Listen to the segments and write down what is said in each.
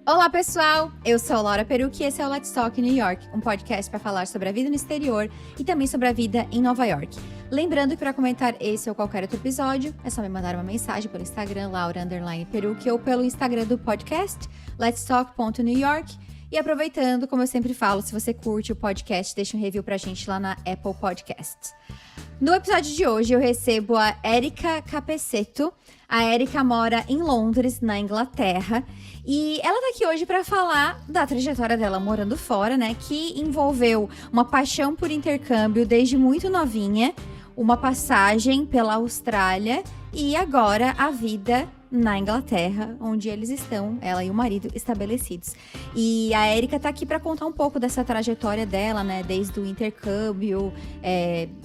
Olá, pessoal! Eu sou Laura Perucchi e esse é o Let's Talk New York, um podcast para falar sobre a vida no exterior e também sobre a vida em Nova York. Lembrando que para comentar esse ou qualquer outro episódio, é só me mandar uma mensagem pelo Instagram, Laura_Perucchi, ou pelo Instagram do podcast, letstalk.newyork. E aproveitando, como eu sempre falo, se você curte o podcast, deixa um review pra gente lá na Apple Podcasts. No episódio de hoje, eu recebo a Erika Capesetto. A Erika mora em Londres, na Inglaterra, e ela tá aqui hoje para falar da trajetória dela morando fora, né, que envolveu uma paixão por intercâmbio desde muito novinha, uma passagem pela Austrália e agora a vida na Inglaterra, onde eles estão, ela e o marido, estabelecidos. E a Erika tá aqui para contar um pouco dessa trajetória dela, né, desde o intercâmbio,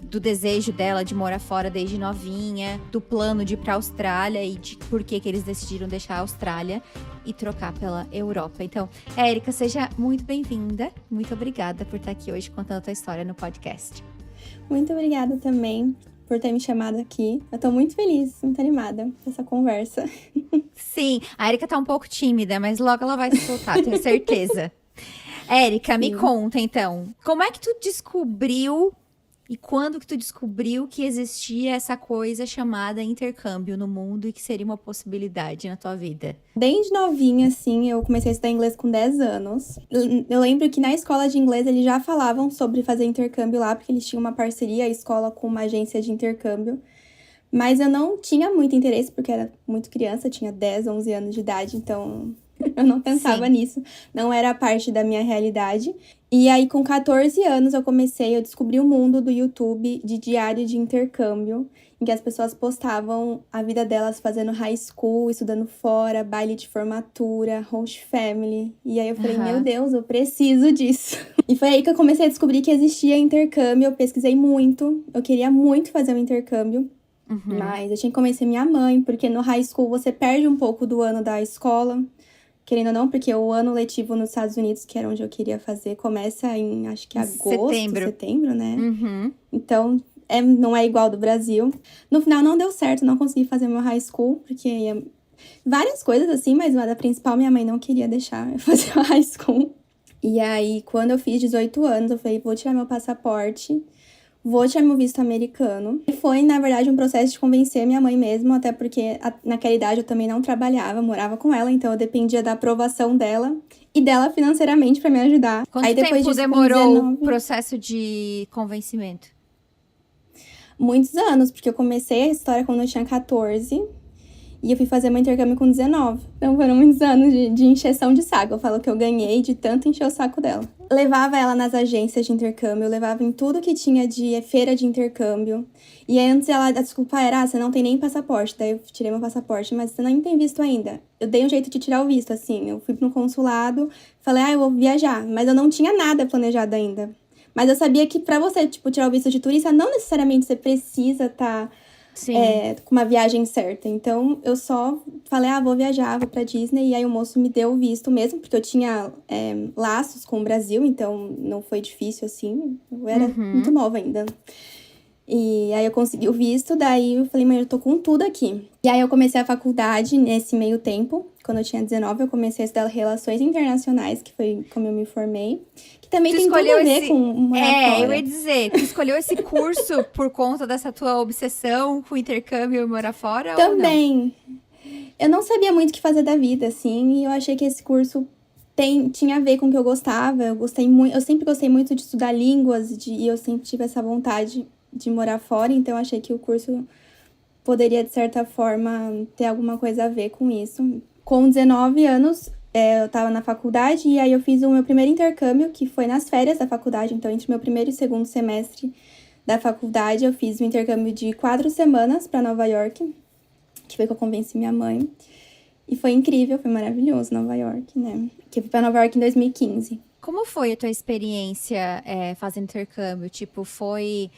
do desejo dela de morar fora desde novinha, do plano de ir pra Austrália e de por que eles decidiram deixar a Austrália e trocar pela Europa. Então, Erika, seja muito bem-vinda. Muito obrigada por estar aqui hoje contando a tua história no podcast. Muito obrigada também por ter me chamado aqui. Eu tô muito feliz, muito animada com essa conversa. Sim, a Erika tá um pouco tímida, mas logo ela vai se soltar, tenho certeza. Erika, me conta então, como é que tu descobriu e quando que tu descobriu que existia essa coisa chamada intercâmbio no mundo e que seria uma possibilidade na tua vida? Desde novinha, assim, eu comecei a estudar inglês com 10 anos. Eu lembro que na escola de inglês eles já falavam sobre fazer intercâmbio lá, porque eles tinham uma parceria, a escola, com uma agência de intercâmbio. Mas eu não tinha muito interesse, porque era muito criança, tinha 10, 11 anos de idade, então eu não pensava nisso. Não era parte da minha realidade. E aí, com 14 anos, eu descobri o mundo do YouTube de diário de intercâmbio, em que as pessoas postavam a vida delas fazendo high school, estudando fora, baile de formatura, host family. E aí eu falei, meu Deus, eu preciso disso. E foi aí que eu comecei a descobrir que existia intercâmbio. Eu pesquisei muito, eu queria muito fazer um intercâmbio. Mas eu tinha que convencer minha mãe, porque no high school você perde um pouco do ano da escola. Querendo ou não, porque o ano letivo nos Estados Unidos, que era onde eu queria fazer, começa em, acho que agosto, setembro, né? Então, não é igual do Brasil. No final, não deu certo, não consegui fazer meu high school, porque várias coisas assim, mas a principal, minha mãe não queria deixar eu fazer o high school. E aí, quando eu fiz 18 anos, eu falei, vou tirar meu passaporte, vou tirar meu visto americano. E foi, na verdade, um processo de convencer minha mãe mesmo, até porque naquela idade eu também não trabalhava, morava com ela, então eu dependia da aprovação dela e dela financeiramente pra me ajudar. Quanto aí, depois tempo disso, demorou o processo de convencimento? Muitos anos, porque eu comecei a história quando eu tinha 14 e eu fui fazer meu intercâmbio com 19. Então foram muitos anos de encheção de saco. Eu falo que eu ganhei de tanto encher o saco dela. Levava ela nas agências de intercâmbio, eu levava em tudo que tinha de feira de intercâmbio. E antes a desculpa era, você não tem nem passaporte. Daí eu tirei meu passaporte, mas você não tem visto ainda. Eu dei um jeito de tirar o visto, assim. Eu fui no consulado, falei, eu vou viajar. Mas eu não tinha nada planejado ainda. Mas eu sabia que pra você, tirar o visto de turista, não necessariamente você precisa estar com uma viagem certa. Então, eu só falei, vou viajar, vou pra Disney. E aí, o moço me deu o visto mesmo, porque eu tinha laços com o Brasil, então não foi difícil, assim. Eu era muito nova ainda. E aí, eu consegui o visto, daí eu falei, mãe, eu tô com tudo aqui. E aí, eu comecei a faculdade nesse meio tempo. Quando eu tinha 19, eu comecei a estudar Relações Internacionais, que foi como eu me formei. Que também tem tudo a ver com morar fora. Eu ia dizer, tu escolheu esse curso por conta dessa tua obsessão com intercâmbio e morar fora também. Ou não? Eu não sabia muito o que fazer da vida, assim, e eu achei que esse curso tinha a ver com o que eu gostava. Eu sempre gostei muito de estudar línguas, e eu sempre tive essa vontade de morar fora, então eu achei que o curso poderia, de certa forma, ter alguma coisa a ver com isso. Com 19 anos, eu tava na faculdade, e aí eu fiz o meu primeiro intercâmbio, que foi nas férias da faculdade. Então, entre meu primeiro e segundo semestre da faculdade, eu fiz um intercâmbio de 4 semanas para Nova York, que foi que eu convenci minha mãe. E foi incrível, foi maravilhoso Nova York, né? Que eu fui pra Nova York em 2015. Como foi a tua experiência fazendo intercâmbio? Tipo, foi...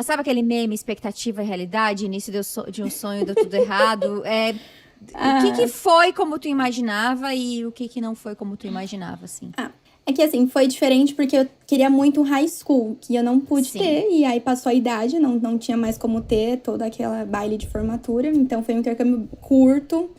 sabe aquele meme, expectativa e realidade? Início de um sonho, deu tudo errado? O que foi como tu imaginava e o que não foi como tu imaginava, assim? É que, assim, foi diferente porque eu queria muito um high school, que eu não pude ter. E aí passou a idade, não tinha mais como ter toda aquela baile de formatura. Então, foi um intercâmbio curto.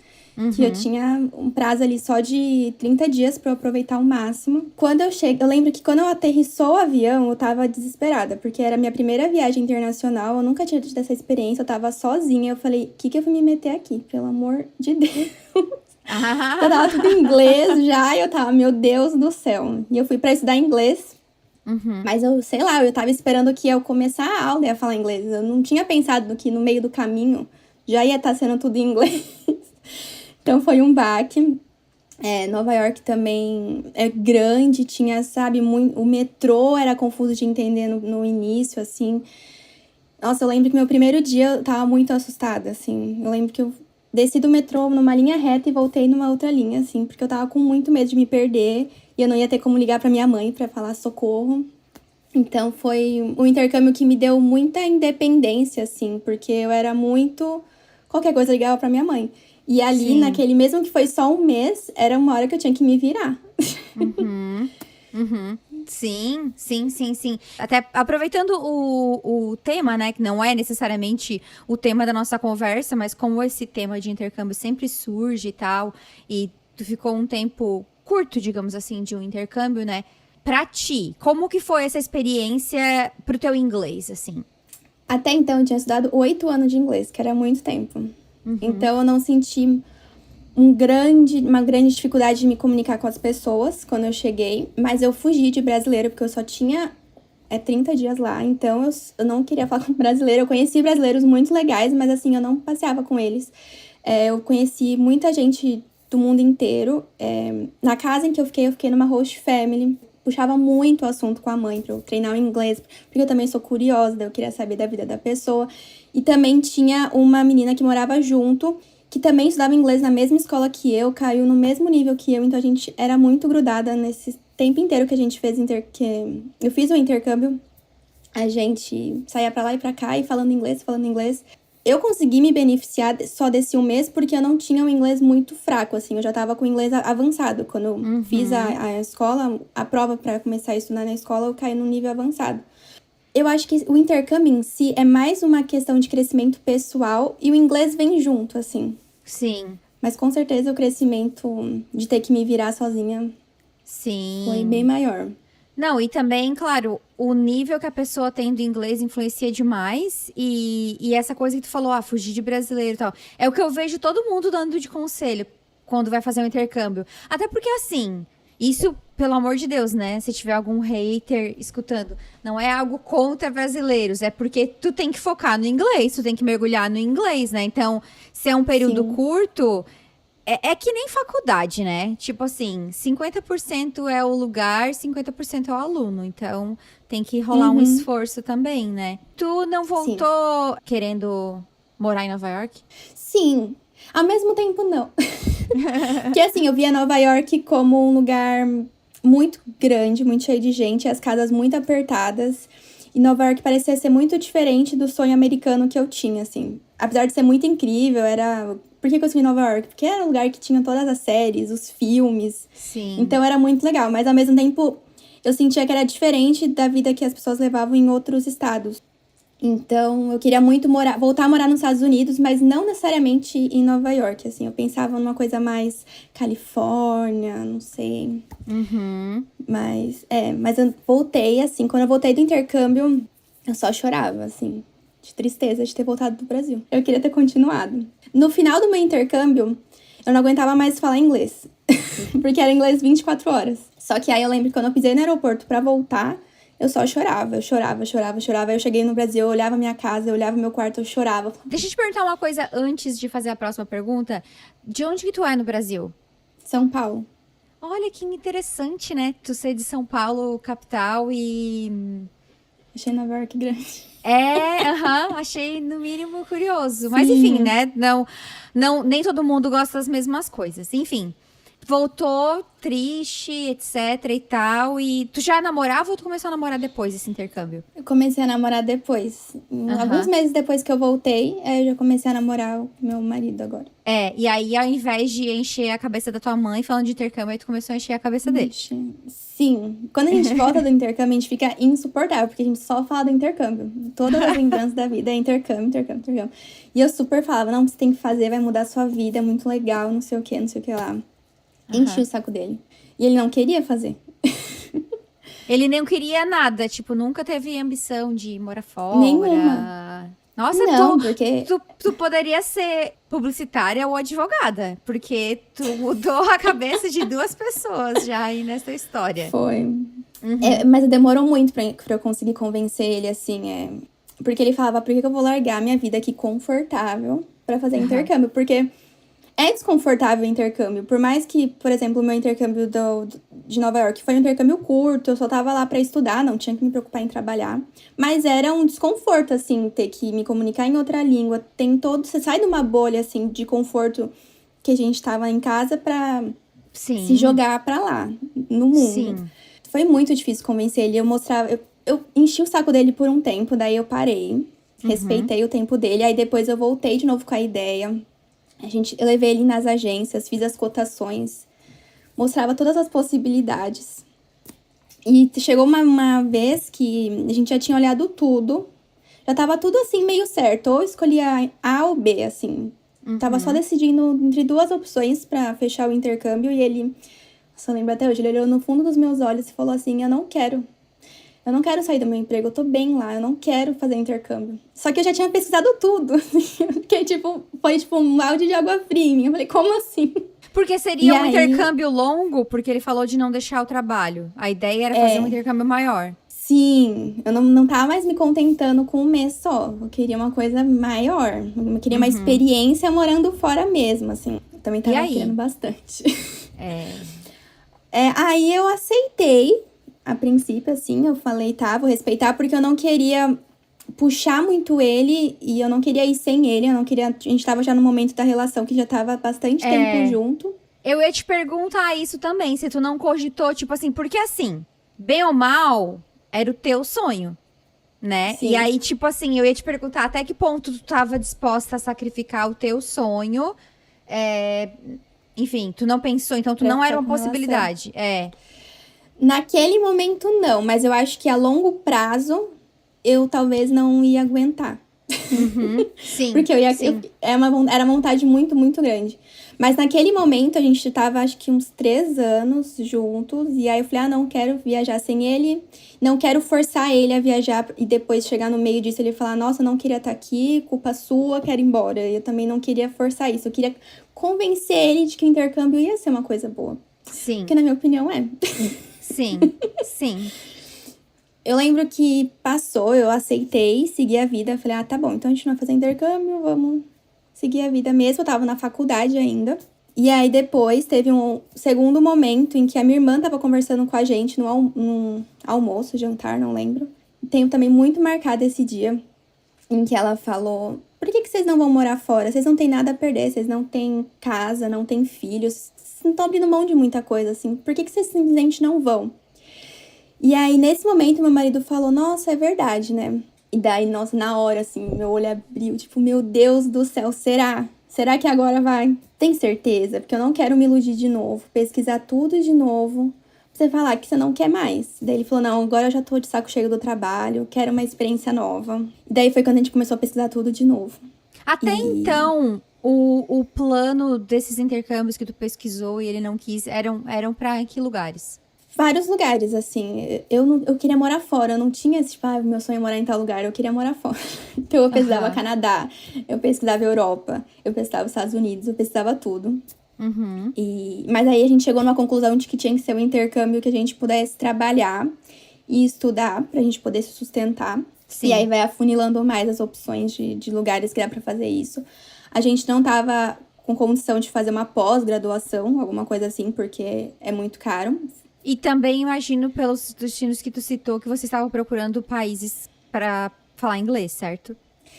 Que eu tinha um prazo ali só de 30 dias pra eu aproveitar ao máximo. Quando eu chego, eu lembro que quando eu aterrissou o avião, eu tava desesperada, porque era a minha primeira viagem internacional, eu nunca tinha tido essa experiência, eu tava sozinha, eu falei, o que que eu fui me meter aqui? Pelo amor de Deus. Eu tava tudo em inglês já, e eu tava, meu Deus do céu. E eu fui pra estudar inglês, mas eu, sei lá, eu tava esperando que eu começar a aula e ia falar inglês. Eu não tinha pensado que no meio do caminho já ia estar sendo tudo em inglês. Então foi um baque. Nova York também é grande, tinha, sabe, muito, o metrô era confuso de entender no início, assim. Nossa, eu lembro que meu primeiro dia eu tava muito assustada, assim. Eu lembro que eu desci do metrô numa linha reta e voltei numa outra linha, assim, porque eu tava com muito medo de me perder e eu não ia ter como ligar pra minha mãe pra falar socorro. Então foi um intercâmbio que me deu muita independência, assim, porque eu era muito. Qualquer coisa eu ligava pra minha mãe. E ali, Sim. naquele, mesmo que foi só um mês, era uma hora que eu tinha que me virar. Sim, sim, sim, sim. Até aproveitando o tema, né, que não é necessariamente o tema da nossa conversa, mas como esse tema de intercâmbio sempre surge e tal, e tu ficou um tempo curto, digamos assim, de um intercâmbio, né? Pra ti, como que foi essa experiência pro teu inglês, assim? Até então, eu tinha estudado 8 anos de inglês, que era muito tempo. Então, eu não senti uma grande dificuldade de me comunicar com as pessoas quando eu cheguei. Mas eu fugi de brasileiro, porque eu só tinha 30 dias lá. Então, eu não queria falar com brasileiro. Eu conheci brasileiros muito legais, mas assim, eu não passeava com eles. Eu conheci muita gente do mundo inteiro. Na casa em que eu fiquei numa host family. Puxava muito o assunto com a mãe pra eu treinar o inglês, porque eu também sou curiosa, daí eu queria saber da vida da pessoa. E também tinha uma menina que morava junto, que também estudava inglês na mesma escola que eu, caiu no mesmo nível que eu, então a gente era muito grudada nesse tempo inteiro que a gente fez que eu fiz o intercâmbio. A gente saía pra lá e pra cá e falando inglês. Eu consegui me beneficiar só desse um mês porque eu não tinha um inglês muito fraco, assim. Eu já tava com inglês avançado. Quando eu fiz a escola, a prova pra começar a estudar na escola, eu caí no nível avançado. Eu acho que o intercâmbio em si é mais uma questão de crescimento pessoal e o inglês vem junto, assim. Sim. Mas com certeza o crescimento de ter que me virar sozinha Sim. foi bem maior. Não, e também, claro, o nível que a pessoa tem do inglês influencia demais. E essa coisa que tu falou, fugir de brasileiro e tal. É o que eu vejo todo mundo dando de conselho quando vai fazer um intercâmbio. Até porque, assim, isso, pelo amor de Deus, né? Se tiver algum hater escutando, não é algo contra brasileiros. É porque tu tem que focar no inglês, tu tem que mergulhar no inglês, né? Então, se é um período curto... É que nem faculdade, né? Tipo assim, 50% é o lugar, 50% é o aluno. Então, tem que rolar um esforço também, né? Tu não voltou querendo morar em Nova York? Sim. Ao mesmo tempo, não. Porque assim, eu via Nova York como um lugar muito grande, muito cheio de gente, as casas muito apertadas. E Nova York parecia ser muito diferente do sonho americano que eu tinha, assim. Apesar de ser muito incrível, era... Por que eu escolhi Nova York? Porque era um lugar que tinha todas as séries, os filmes. Sim. Então era muito legal. Mas ao mesmo tempo, eu sentia que era diferente da vida que as pessoas levavam em outros estados. Então eu queria muito voltar a morar nos Estados Unidos, mas não necessariamente em Nova York, assim. Eu pensava numa coisa mais Califórnia, não sei. Mas eu voltei, assim, quando eu voltei do intercâmbio, eu só chorava, assim, de tristeza de ter voltado pro Brasil. Eu queria ter continuado. No final do meu intercâmbio, eu não aguentava mais falar inglês, porque era inglês 24 horas. Só que aí eu lembro que quando eu pisei no aeroporto pra voltar, eu só chorava, eu chorava. Aí eu cheguei no Brasil, eu olhava minha casa, eu olhava meu quarto, eu chorava. Deixa eu te perguntar uma coisa antes de fazer a próxima pergunta. De onde que tu é no Brasil? São Paulo. Olha que interessante, né? Tu ser de São Paulo, capital e... Achei Nova York grande. Achei no mínimo curioso. Mas enfim, né? Nem todo mundo gosta das mesmas coisas. Enfim, voltou triste, etc e tal. E tu já namorava ou tu começou a namorar depois desse intercâmbio? Eu comecei a namorar depois. Alguns meses depois que eu voltei, eu já comecei a namorar o meu marido agora. E aí ao invés de encher a cabeça da tua mãe falando de intercâmbio, aí tu começou a encher a cabeça dele. Sim. Quando a gente volta do intercâmbio, a gente fica insuportável, porque a gente só fala do intercâmbio. Todas as lembranças da vida é intercâmbio, intercâmbio, intercâmbio. E eu super falava, não, você tem que fazer, vai mudar a sua vida, é muito legal, não sei o que lá. Enchi o saco dele. E ele não queria fazer. Ele nem queria nada, tipo, nunca teve ambição de morar fora. Nenhuma. Nossa, Não, porque... tu poderia ser publicitária ou advogada, porque tu mudou a cabeça de duas pessoas já aí nessa história. Foi. Mas demorou muito pra eu conseguir convencer ele, assim, Porque ele falava, por que eu vou largar minha vida aqui confortável pra fazer intercâmbio? Porque é desconfortável o intercâmbio. Por mais que, por exemplo, o meu intercâmbio de Nova York foi um intercâmbio curto, eu só tava lá pra estudar, não tinha que me preocupar em trabalhar. Mas era um desconforto, assim, ter que me comunicar em outra língua. Você sai de uma bolha, assim, de conforto que a gente tava em casa pra se jogar pra lá, no mundo. Sim. Foi muito difícil convencer ele. Eu enchi o saco dele por um tempo, daí eu parei, respeitei o tempo dele, aí depois eu voltei de novo com a ideia. Eu levei ele nas agências, fiz as cotações, mostrava todas as possibilidades. E chegou uma vez que a gente já tinha olhado tudo, já tava tudo assim meio certo, ou escolhia A ou B, assim. Tava só decidindo entre duas opções pra fechar o intercâmbio e ele, nossa, eu lembro até hoje, ele olhou no fundo dos meus olhos e falou assim, eu não quero sair do meu emprego, eu tô bem lá, eu não quero fazer intercâmbio. Só que eu já tinha pesquisado tudo, que foi um balde de água fria em mim. Eu falei, como assim? Porque seria um intercâmbio longo, porque ele falou de não deixar o trabalho. A ideia era fazer um intercâmbio maior. Sim, eu não tava mais me contentando com um mês só. Eu queria uma coisa maior. Eu queria uma experiência morando fora mesmo, assim. Eu também tava querendo bastante. Aí eu aceitei. A princípio, assim, eu falei, tá, vou respeitar, porque eu não queria puxar muito ele e eu não queria ir sem ele, a gente tava já no momento da relação que já tava bastante tempo junto. Eu ia te perguntar isso também, se tu não cogitou, tipo assim, porque assim, bem ou mal, era o teu sonho, né? Sim. E aí, tipo assim, eu ia te perguntar até que ponto tu tava disposta a sacrificar o teu sonho, enfim, tu não pensou, então tu não era uma possibilidade, Naquele momento, não. Mas eu acho que a longo prazo, eu talvez não ia aguentar. Sim, porque era uma vontade muito, muito grande. Mas naquele momento, a gente tava, acho que uns 3 anos juntos. E aí eu falei, não quero viajar sem ele. Não quero forçar ele a viajar. E depois chegar no meio disso, ele falar, nossa, não queria estar aqui, culpa sua, quero ir embora. Eu também não queria forçar isso. Eu queria convencer ele de que o intercâmbio ia ser uma coisa boa. Sim. Porque na minha opinião, Sim, sim. Eu lembro que passou, eu aceitei, segui a vida. Falei, tá bom, então a gente não vai fazer intercâmbio, vamos seguir a vida mesmo. Eu tava na faculdade ainda. E aí depois teve um segundo momento em que a minha irmã tava conversando com a gente num almoço, jantar, não lembro. Tenho também muito marcado esse dia em que ela falou, por que vocês não vão morar fora? Vocês não têm nada a perder, vocês não têm casa, não têm filhos, vocês não estão abrindo mão de muita coisa, assim. Por que vocês simplesmente não vão? E aí, nesse momento, meu marido falou, nossa, é verdade, né? E daí, nossa, na hora, assim, meu olho abriu, tipo, meu Deus do céu, será? Será que agora vai? Tem certeza? Porque eu não quero me iludir de novo, pesquisar tudo de novo, pra você falar que você não quer mais. Daí ele falou, não, agora eu já tô de saco cheio do trabalho, quero uma experiência nova. E daí foi quando a gente começou a pesquisar tudo de novo. Até então, o plano desses intercâmbios que tu pesquisou e ele não quis, eram pra que lugares? Vários lugares, assim. Eu queria morar fora. Eu não tinha esse, tipo, meu sonho é morar em tal lugar. Eu queria morar fora. Então, eu pesquisava Canadá. Eu pesquisava Europa. Eu pesquisava Estados Unidos. Eu pesquisava tudo. Mas aí, a gente chegou numa conclusão de que tinha que ser um intercâmbio que a gente pudesse trabalhar e estudar pra gente poder se sustentar. Sim. E aí, vai afunilando mais as opções de lugares que dá pra fazer isso. A gente não tava com condição de fazer uma pós-graduação, alguma coisa assim, porque é muito caro. E também imagino, pelos destinos que tu citou, que você estava procurando países para falar inglês, certo?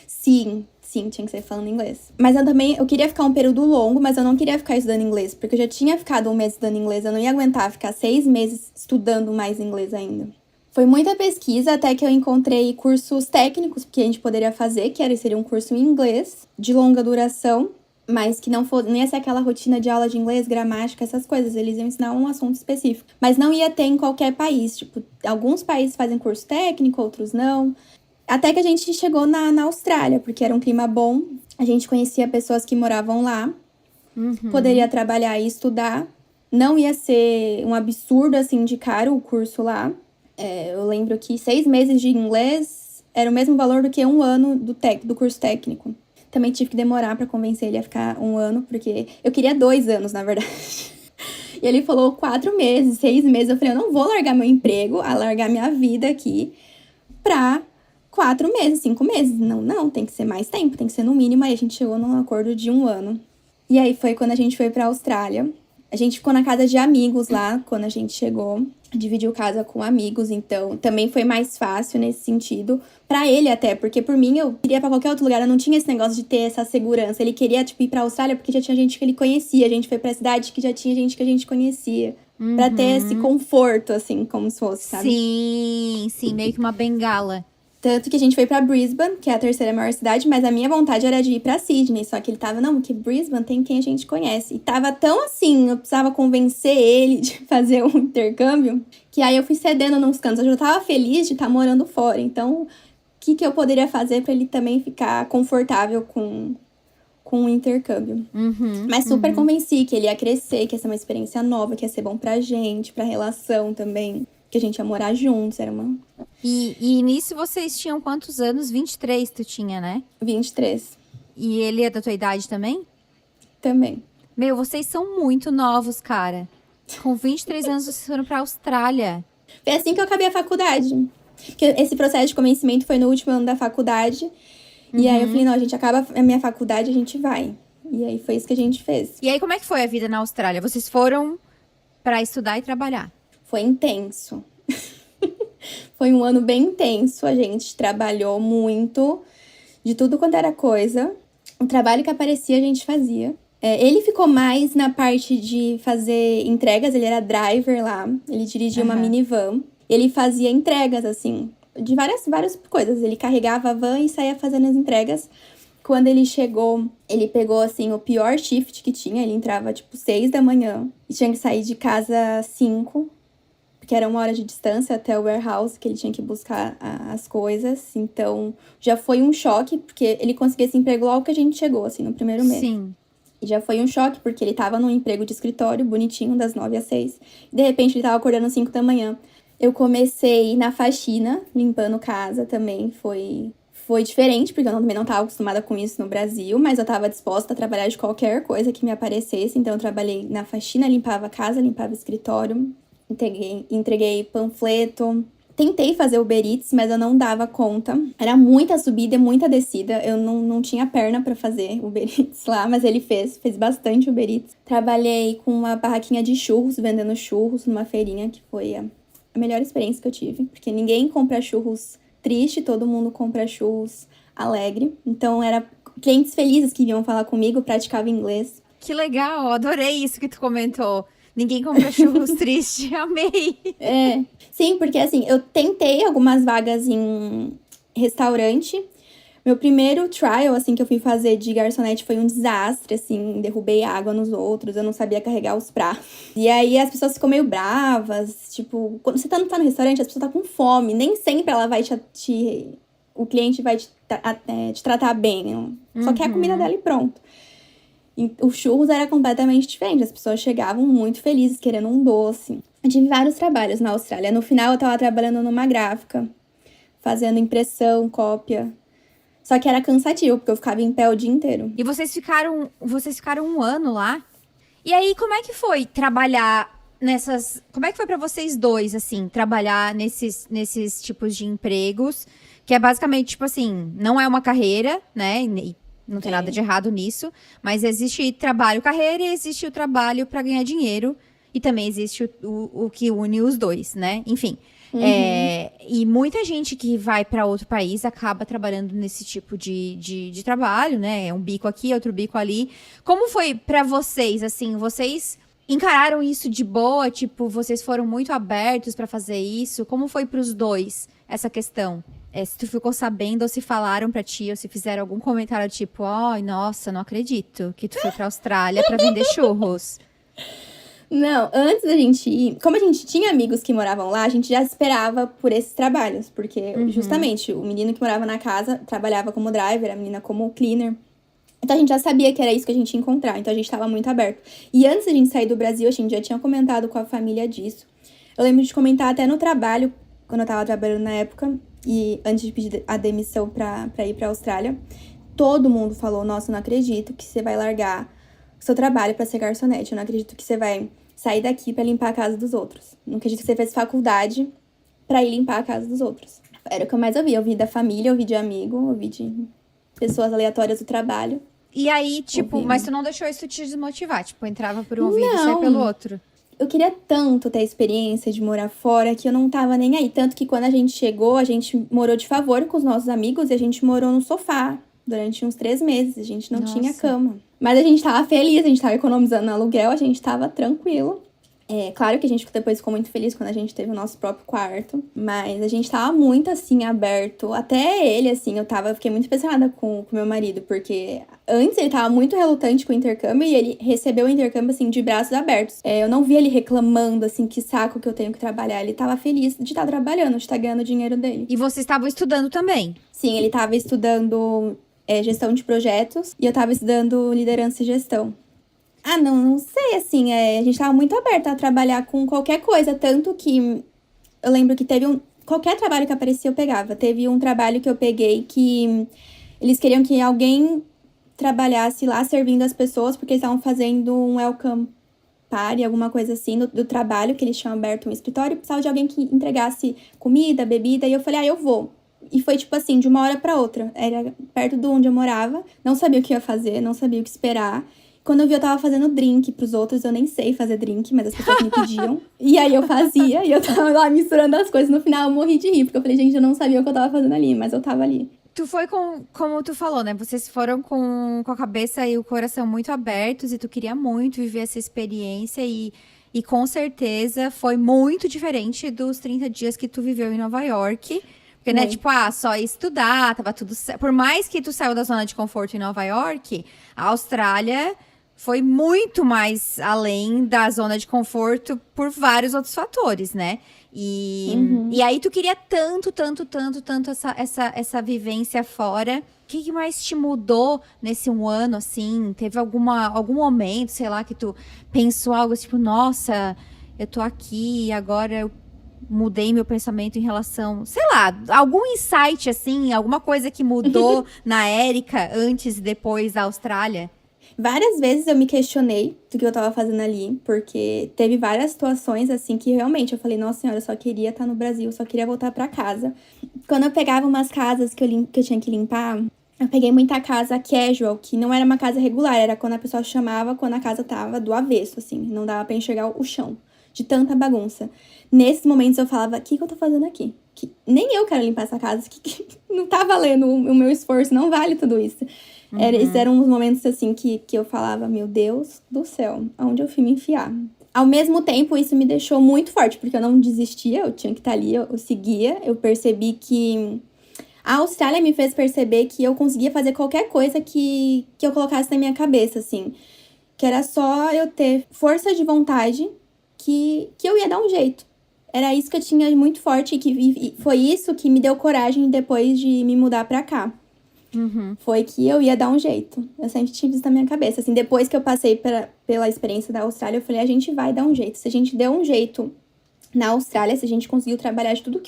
Sim, tinha que ser falando inglês. Mas eu queria ficar um período longo, mas eu não queria ficar estudando inglês, porque eu já tinha ficado 1 mês estudando inglês, eu não ia aguentar ficar 6 meses estudando mais inglês ainda. Foi muita pesquisa até que eu encontrei cursos técnicos que a gente poderia fazer, seria um curso em inglês, de longa duração, mas que não ia ser aquela rotina de aula de inglês, gramática, essas coisas. Eles iam ensinar um assunto específico. Mas não ia ter em qualquer país. Tipo, alguns países fazem curso técnico, outros não. Até que a gente chegou na Austrália, porque era um clima bom. A gente conhecia pessoas que moravam lá. Poderia trabalhar e estudar. Não ia ser um absurdo, assim, de caro o curso lá. Eu lembro que 6 meses de inglês era o mesmo valor do que 1 ano do curso técnico. Também tive que demorar pra convencer ele a ficar 1 ano, porque eu queria 2 anos, na verdade. E ele falou 4 meses, 6 meses. Eu falei, eu não vou largar meu emprego, largar minha vida aqui pra 4 meses, 5 meses. Não, tem que ser mais tempo, tem que ser no mínimo. Aí a gente chegou num acordo de 1 ano. E aí foi quando a gente foi pra Austrália. A gente ficou na casa de amigos lá, quando a gente chegou. Dividiu casa com amigos, então também foi mais fácil nesse sentido. Pra ele até, porque por mim eu queria pra qualquer outro lugar, eu não tinha esse negócio de ter essa segurança. Ele queria, tipo, ir pra Austrália porque já tinha gente que ele conhecia. A gente foi pra cidade que já tinha gente que a gente conhecia. Pra ter esse conforto, assim, como se fosse, sabe? Sim, meio que uma bengala. Tanto que a gente foi pra Brisbane, que é a 3ª maior cidade, mas a minha vontade era de ir pra Sydney. Só que ele tava, não, porque Brisbane tem quem a gente conhece. E tava tão assim, eu precisava convencer ele de fazer um intercâmbio, que aí eu fui cedendo nos cantos. Eu já tava feliz de estar morando fora. Então, o que eu poderia fazer pra ele também ficar confortável com o intercâmbio? Mas super convenci que ele ia crescer, que ia ser uma experiência nova, que ia ser bom pra gente, pra relação também. Que a gente ia morar juntos, era uma... E nisso vocês tinham quantos anos? 23 tu tinha, né? 23. E ele é da tua idade também? Também. Meu, vocês são muito novos, cara. Com 23 anos vocês foram pra Austrália. Foi assim que eu acabei a faculdade. Porque esse processo de convencimento foi no último ano da faculdade. E aí eu falei, não, a gente acaba a minha faculdade, a gente vai. E aí foi isso que a gente fez. E aí, como é que foi a vida na Austrália? Vocês foram pra estudar e trabalhar? Foi intenso. Foi um ano bem intenso. A gente trabalhou muito, de tudo quanto era coisa. O trabalho que aparecia, a gente fazia. Ele ficou mais na parte de fazer entregas. Ele era driver lá. Ele dirigia uma minivan. Ele fazia entregas, assim, de várias coisas. Ele carregava a van e saía fazendo as entregas. Quando ele chegou, ele pegou, assim, o pior shift que tinha. Ele entrava, tipo, 6 da manhã. E tinha que sair de casa 5. Porque era 1 hora de distância até o warehouse, que ele tinha que buscar as coisas. Então, já foi um choque, porque ele conseguiu esse emprego logo que a gente chegou, assim, no primeiro mês. Sim. E já foi um choque, porque ele tava num emprego de escritório, bonitinho, das 9 às 6. E, de repente, ele tava acordando às 5 da manhã. Eu comecei na faxina, limpando casa também. Foi diferente, porque eu também não tava acostumada com isso no Brasil, mas eu tava disposta a trabalhar de qualquer coisa que me aparecesse. Então, eu trabalhei na faxina, limpava casa, limpava escritório. Entreguei panfleto. Tentei fazer Uber Eats, mas eu não dava conta. Era muita subida e muita descida. Eu não tinha perna pra fazer Uber Eats lá, mas ele fez bastante Uber Eats. Trabalhei com uma barraquinha de churros, vendendo churros numa feirinha, que foi a melhor experiência que eu tive. Porque ninguém compra churros triste, todo mundo compra churros alegre. Então, era clientes felizes que vinham falar comigo, praticava inglês. Que legal, adorei isso que tu comentou. Ninguém compra churros triste, amei. Sim, porque assim, eu tentei algumas vagas em restaurante. Meu primeiro trial, assim, que eu fui fazer de garçonete foi um desastre, assim, derrubei água nos outros, eu não sabia carregar os pratos. E aí as pessoas ficam meio bravas, tipo, quando você tá no restaurante, as pessoas tá com fome, nem sempre ela vai o cliente vai te tratar bem, só quer a comida dela e pronto. E o churros era completamente diferente. As pessoas chegavam muito felizes, querendo um doce. Eu tive vários trabalhos na Austrália. No final, eu tava trabalhando numa gráfica, fazendo impressão, cópia. Só que era cansativo, porque eu ficava em pé o dia inteiro. E vocês ficaram 1 ano lá? E aí, como é que foi trabalhar nessas... Como é que foi pra vocês dois, assim, trabalhar nesses tipos de empregos? Que é basicamente, tipo assim, não é uma carreira, né? Não tem nada de errado nisso, mas existe trabalho, carreira, e existe o trabalho para ganhar dinheiro, e também existe o que une os dois, né? Enfim, E muita gente que vai para outro país acaba trabalhando nesse tipo de trabalho, né? Um bico aqui, outro bico ali. Como foi para vocês, assim? Vocês encararam isso de boa? Tipo, vocês foram muito abertos para fazer isso? Como foi pros dois essa questão? Se tu ficou sabendo, ou se falaram pra ti, ou se fizeram algum comentário tipo, ai, nossa, não acredito que tu foi pra Austrália pra vender churros. Não, antes da gente ir, como a gente tinha amigos que moravam lá, a gente já esperava por esses trabalhos, porque justamente o menino que morava na casa trabalhava como driver, a menina como cleaner. Então a gente já sabia que era isso que a gente ia encontrar, então a gente tava muito aberto. E antes da gente sair do Brasil, a gente já tinha comentado com a família disso. Eu lembro de comentar até no trabalho, quando eu tava trabalhando na época, e antes de pedir a demissão pra ir pra Austrália, todo mundo falou, nossa, eu não acredito que você vai largar seu trabalho pra ser garçonete. Eu não acredito que você vai sair daqui pra limpar a casa dos outros. Não acredito que você fez faculdade pra ir limpar a casa dos outros. Era o que eu mais ouvia. Eu ouvi da família, eu ouvi de amigo, eu ouvi de pessoas aleatórias do trabalho. E aí, tipo, mas tu não deixou isso te desmotivar? Tipo, entrava por um ouvido e saia pelo outro? Eu queria tanto ter a experiência de morar fora que eu não tava nem aí. Tanto que quando a gente chegou, a gente morou de favor com os nossos amigos e a gente morou no sofá durante uns 3 meses. A gente não tinha cama. Mas a gente tava feliz, a gente tava economizando no aluguel, a gente tava tranquilo. Claro que a gente depois ficou muito feliz quando a gente teve o nosso próprio quarto. Mas a gente tava muito, assim, aberto. Até ele, assim, eu fiquei muito impressionada com meu marido. Porque antes ele tava muito relutante com o intercâmbio e ele recebeu o intercâmbio, assim, de braços abertos. Eu não vi ele reclamando, assim, que saco que eu tenho que trabalhar. Ele tava feliz de estar trabalhando, de estar ganhando o dinheiro dele. E vocês estavam estudando também? Sim, ele tava estudando gestão de projetos e eu tava estudando liderança e gestão. Não sei, assim, a gente tava muito aberta a trabalhar com qualquer coisa, tanto que eu lembro que teve qualquer trabalho que aparecia eu pegava. Teve um trabalho que eu peguei que eles queriam que alguém trabalhasse lá servindo as pessoas, porque eles estavam fazendo um welcome party, alguma coisa assim, do trabalho, que eles tinham aberto um escritório, e precisava de alguém que entregasse comida, bebida, e eu falei, eu vou. E foi, tipo assim, de uma hora pra outra. Era perto de onde eu morava, não sabia o que ia fazer, não sabia o que esperar. Quando eu vi, eu tava fazendo drink pros outros. Eu nem sei fazer drink, mas as pessoas me pediam. E aí eu fazia, e eu tava lá misturando as coisas. No final, eu morri de rir, porque eu falei, gente, eu não sabia o que eu tava fazendo ali, mas eu tava ali. Tu foi como tu falou, né? Vocês foram com a cabeça e o coração muito abertos e tu queria muito viver essa experiência e com certeza foi muito diferente dos 30 dias que tu viveu em Nova York. Porque, né, tipo, só ia estudar, tava tudo certo. Por mais que tu saiu da zona de conforto em Nova York, a Austrália foi muito mais além da zona de conforto por vários outros fatores, né? E aí tu queria tanto essa vivência fora. O que mais te mudou nesse 1 ano, assim? Teve algum momento, sei lá, que tu pensou algo tipo, nossa, eu tô aqui, agora eu mudei meu pensamento em relação, sei lá, algum insight, assim, alguma coisa que mudou na Érica antes e depois da Austrália? Várias vezes eu me questionei do que eu tava fazendo ali, porque teve várias situações, assim, que realmente eu falei, nossa senhora, eu só queria estar no Brasil, eu só queria voltar pra casa. Quando eu pegava umas casas que eu tinha que limpar, eu peguei muita casa casual, que não era uma casa regular, era quando a pessoa chamava, quando a casa tava do avesso, assim, não dava pra enxergar o chão, de tanta bagunça. Nesses momentos eu falava, o que eu tô fazendo aqui? Nem eu quero limpar essa casa, que não tá valendo o meu esforço, não vale tudo isso. Esses eram uns momentos, assim, que eu falava, meu Deus do céu, aonde eu fui me enfiar? Ao mesmo tempo, isso me deixou muito forte, porque eu não desistia, eu tinha que estar ali, eu seguia. Eu percebi que a Austrália me fez perceber que eu conseguia fazer qualquer coisa que eu colocasse na minha cabeça, assim. Que era só eu ter força de vontade que eu ia dar um jeito. Era isso que eu tinha muito forte e foi isso que me deu coragem depois de me mudar pra cá. Foi que eu ia dar um jeito. Eu sempre tive isso na minha cabeça. Assim, depois que eu passei pela experiência da Austrália, eu falei, a gente vai dar um jeito. Se a gente deu um jeito na Austrália, se a gente conseguiu trabalhar de tudo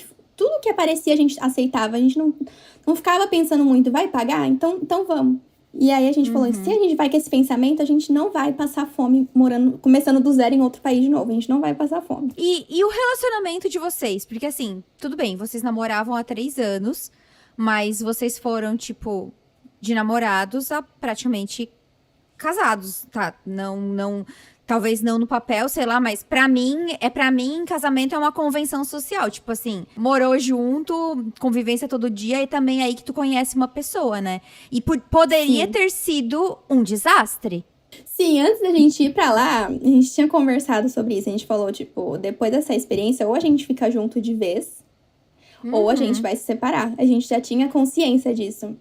que aparecia, a gente aceitava. A gente não ficava pensando muito, vai pagar? Então vamos. E aí a gente falou, se a gente vai com esse pensamento, a gente não vai passar fome começando do zero em outro país de novo. A gente não vai passar fome. E o relacionamento de vocês? Porque assim, tudo bem, vocês namoravam há 3 anos, mas vocês foram, tipo, de namorados há praticamente casados, tá? Não, talvez não no papel, sei lá, mas pra mim, casamento é uma convenção social. Tipo assim, morou junto, convivência todo dia, e também é aí que tu conhece uma pessoa, né? E poderia Sim. ter sido um desastre. Sim, antes da gente ir pra lá, a gente tinha conversado sobre isso. A gente falou, tipo, depois dessa experiência, ou a gente fica junto de vez, ou a gente vai se separar. A gente já tinha consciência disso.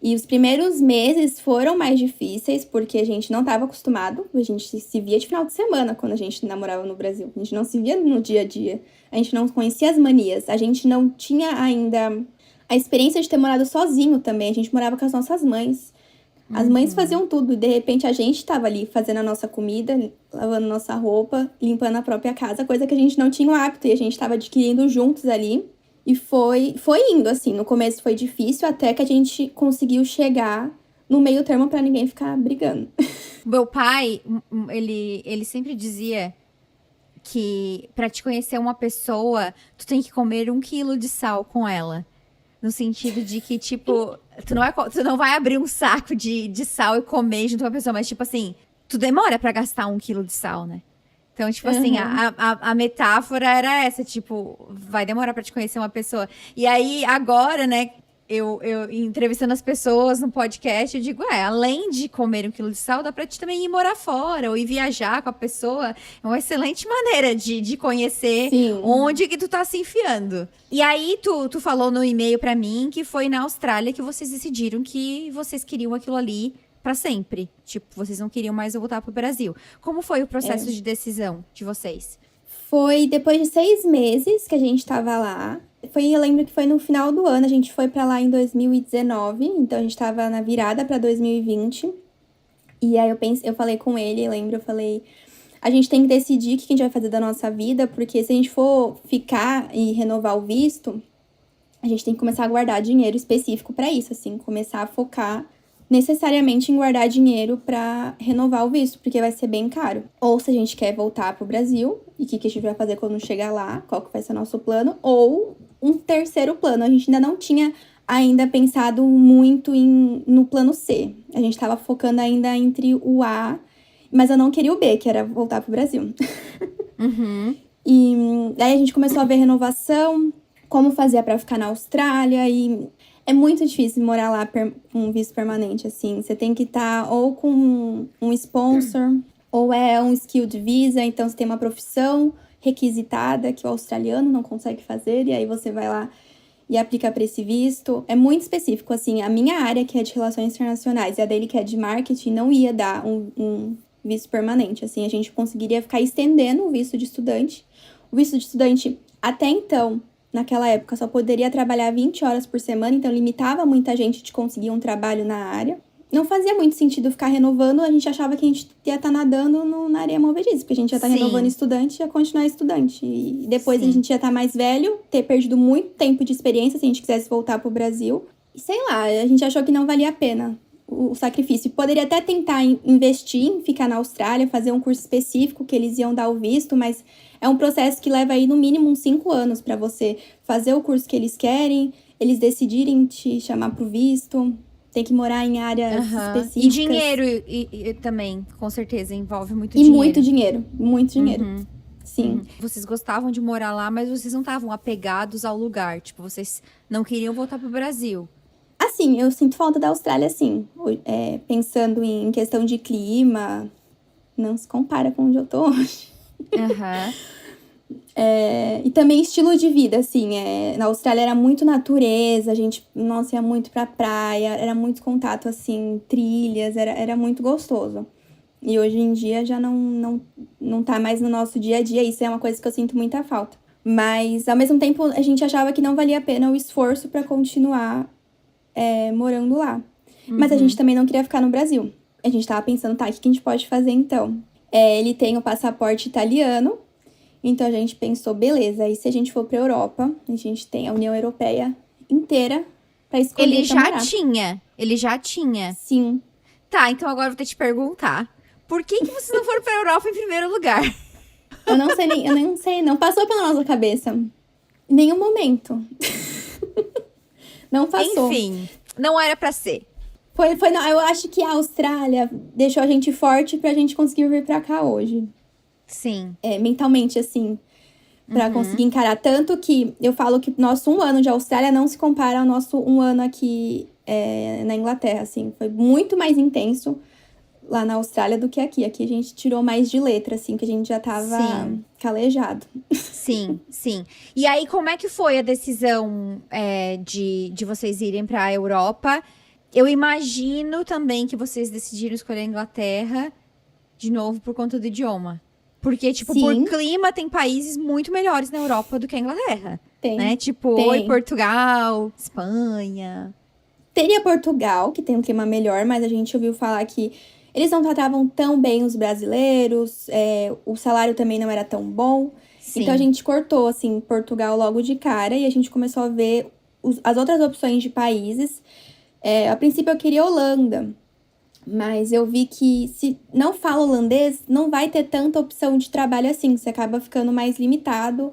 E os primeiros meses foram mais difíceis, porque a gente não estava acostumado. A gente se via de final de semana quando a gente namorava no Brasil. A gente não se via no dia a dia. A gente não conhecia as manias. A gente não tinha ainda a experiência de ter morado sozinho também. A gente morava com as nossas mães. As mães faziam tudo. E de repente a gente estava ali fazendo a nossa comida, lavando nossa roupa, limpando a própria casa, coisa que a gente não tinha o hábito. E a gente estava adquirindo juntos ali. E foi indo, assim. No começo foi difícil, até que a gente conseguiu chegar no meio termo pra ninguém ficar brigando. Meu pai, ele sempre dizia que pra te conhecer uma pessoa, tu tem que comer 1 quilo de sal com ela. No sentido de que, tipo, tu não vai abrir um saco de sal e comer junto com a pessoa, mas, tipo assim, tu demora pra gastar 1 quilo de sal, né? Então, tipo assim, a metáfora era essa, tipo, vai demorar pra te conhecer uma pessoa. E aí, agora, né, eu entrevistando as pessoas no podcast, eu digo, além de comer 1 quilo de sal, dá pra te também ir morar fora ou ir viajar com a pessoa. É uma excelente maneira de conhecer Sim. onde que tu tá se enfiando. E aí, tu falou no e-mail pra mim que foi na Austrália que vocês decidiram que vocês queriam aquilo ali pra sempre. Tipo, vocês não queriam mais voltar pro Brasil. Como foi o processo de decisão de vocês? Foi depois de 6 meses que a gente tava lá. Eu lembro que foi no final do ano, a gente foi pra lá em 2019, então a gente tava na virada pra 2020. E aí eu falei com ele, eu falei, a gente tem que decidir o que a gente vai fazer da nossa vida, porque se a gente for ficar e renovar o visto, a gente tem que começar a guardar dinheiro específico pra isso, assim, começar a focar necessariamente em guardar dinheiro pra renovar o visto, porque vai ser bem caro. Ou se a gente quer voltar pro Brasil, e o que a gente vai fazer quando chegar lá, qual que vai ser o nosso plano, ou um terceiro plano. A gente ainda não tinha pensado muito no plano C. A gente tava focando ainda entre o A, mas eu não queria o B, que era voltar pro Brasil. E daí a gente começou a ver renovação, como fazia pra ficar na Austrália, e é muito difícil morar lá com um visto permanente, assim. Você tem que estar ou com um sponsor, ou é um skilled visa, então você tem uma profissão requisitada que o australiano não consegue fazer, e aí você vai lá e aplica para esse visto. É muito específico, assim. A minha área, que é de relações internacionais, e a dele, que é de marketing, não ia dar um visto permanente, assim. A gente conseguiria ficar estendendo o visto de estudante. O visto de estudante, até então, naquela época, só poderia trabalhar 20 horas por semana, então limitava muita gente de conseguir um trabalho na área. Não fazia muito sentido ficar renovando, a gente achava que a gente ia estar nadando na areia movediça, porque a gente ia estar renovando estudante e ia continuar estudante. E depois a gente ia estar mais velho, ter perdido muito tempo de experiência se a gente quisesse voltar pro Brasil. E sei lá, a gente achou que não valia a pena o sacrifício. Poderia até tentar investir em ficar na Austrália, fazer um curso específico que eles iam dar o visto, mas é um processo que leva aí no mínimo uns 5 anos para você fazer o curso que eles querem, eles decidirem te chamar pro visto. Tem que morar em áreas específicas. E dinheiro e também, com certeza, envolve muito dinheiro. E muito dinheiro, muito dinheiro. Sim. Vocês gostavam de morar lá, mas vocês não estavam apegados ao lugar. Tipo, vocês não queriam voltar pro Brasil. Assim, eu sinto falta da Austrália, sim. Pensando em questão de clima, não se compara com onde eu tô hoje. E também estilo de vida, assim, na Austrália era muito natureza, a gente, nossa, ia muito pra praia, era muito contato, assim, trilhas, era muito gostoso. E hoje em dia já não tá mais no nosso dia a dia, isso é uma coisa que eu sinto muita falta. Mas, ao mesmo tempo, a gente achava que não valia a pena o esforço pra continuar morando lá. Mas a gente também não queria ficar no Brasil. A gente tava pensando, tá, o que a gente pode fazer então? Ele tem o passaporte italiano, então a gente pensou, beleza, e se a gente for pra Europa, a gente tem a União Europeia inteira pra escolher Ele já tinha. Sim. Tá, então agora eu vou ter que te perguntar. Por que vocês não foram pra Europa em primeiro lugar? Eu não sei, não passou pela nossa cabeça. Em nenhum momento. Não passou. Enfim, não era pra ser. Não, eu acho que a Austrália deixou a gente forte pra gente conseguir vir pra cá hoje. Sim. Mentalmente, assim, pra conseguir encarar. Tanto que eu falo que nosso 1 ano de Austrália não se compara ao nosso 1 ano aqui na Inglaterra, assim. Foi muito mais intenso lá na Austrália do que aqui. Aqui a gente tirou mais de letra, assim, que a gente já tava calejado. Sim, sim. E aí, como é que foi a decisão de vocês irem pra Europa? Eu imagino também que vocês decidiram escolher a Inglaterra, de novo, por conta do idioma. Porque, tipo, por Sim. clima, tem países muito melhores na Europa do que a Inglaterra. Tem. Né? Tipo, Tem. Portugal, Espanha. Teria Portugal, que tem um clima melhor, mas a gente ouviu falar que eles não tratavam tão bem os brasileiros, o salário também não era tão bom. Sim. Então a gente cortou, assim, Portugal logo de cara e a gente começou a ver as outras opções de países. A princípio eu queria Holanda, mas eu vi que se não fala holandês, não vai ter tanta opção de trabalho assim. Você acaba ficando mais limitado